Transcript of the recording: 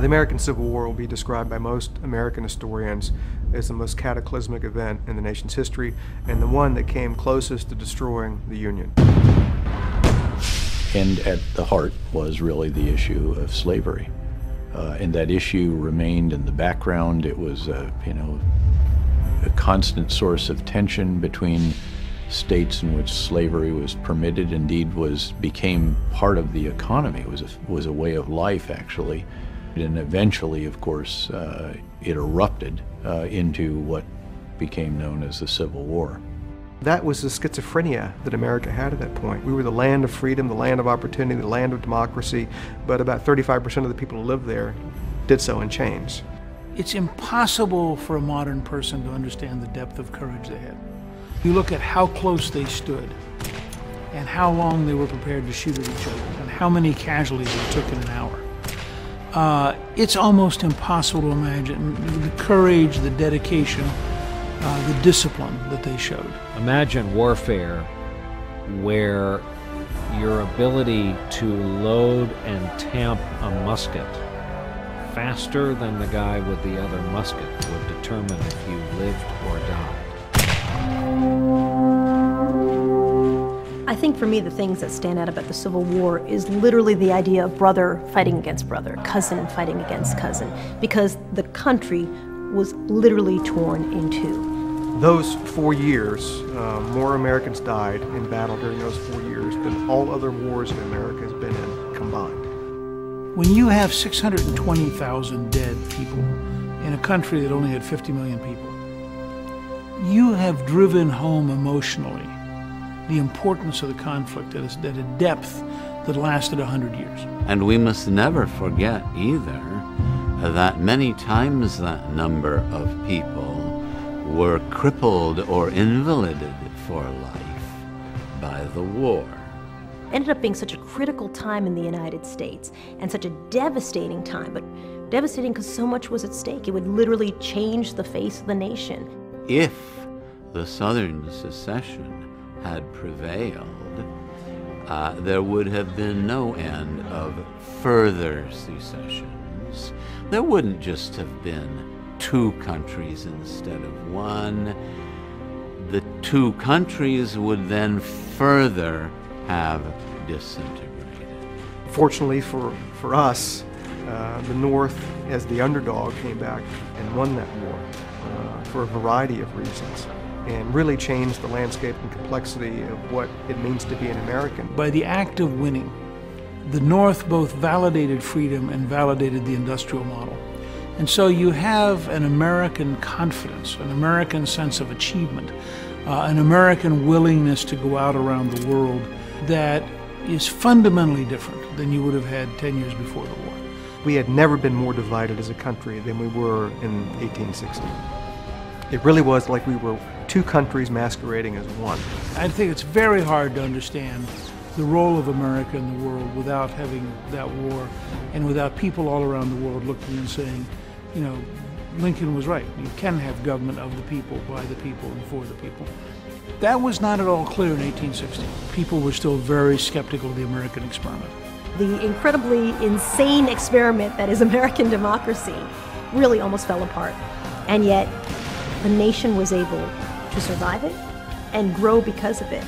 The American Civil War will be described by most American historians as the most cataclysmic event in the nation's history and the one that came closest to destroying the Union. And at the heart was really the issue of slavery. And that issue remained in the background. It was, a constant source of tension between states in which slavery was permitted, indeed became part of the economy. It was a way of life, actually. And eventually, of course, it erupted into what became known as the Civil War. That was the schizophrenia that America had at that point. We were the land of freedom, the land of opportunity, the land of democracy, but about 35% of the people who lived there did so in chains. It's impossible for a modern person to understand the depth of courage they had. You look at how close they stood and how long they were prepared to shoot at each other and how many casualties it took in an hour. It's almost impossible to imagine the courage, the dedication, the discipline that they showed. Imagine warfare where your ability to load and tamp a musket faster than the guy with the other musket would determine if you lived or died. I think for me the things that stand out about the Civil War is literally the idea of brother fighting against brother, cousin fighting against cousin, because the country was literally torn in two. Those 4 years, more Americans died in battle during those 4 years than all other wars that America has been in combined. When you have 620,000 dead people in a country that only had 50 million people, you have driven home emotionally the importance of the conflict at a depth that lasted 100 years. And we must never forget either that many times that number of people were crippled or invalided for life by the war. Ended up being such a critical time in the United States and such a devastating time, but devastating because so much was at stake. It would literally change the face of the nation. If the Southern secession had prevailed, there would have been no end of further secessions. There wouldn't just have been 2 countries instead of 1. The 2 countries would then further have disintegrated. Fortunately for us, the North, as the underdog, came back and won that war for a variety of reasons, and really changed the landscape and complexity of what it means to be an American. By the act of winning, the North both validated freedom and validated the industrial model. And so you have an American confidence, an American sense of achievement, an American willingness to go out around the world that is fundamentally different than you would have had 10 years before the war. We had never been more divided as a country than we were in 1860. It really was like we were 2 countries masquerading as one. I think it's very hard to understand the role of America in the world without having that war and without people all around the world looking and saying, Lincoln was right. You can have government of the people, by the people, and for the people. That was not at all clear in 1860. People were still very skeptical of the American experiment. The incredibly insane experiment that is American democracy really almost fell apart. And yet, the nation was able to survive it and grow because of it.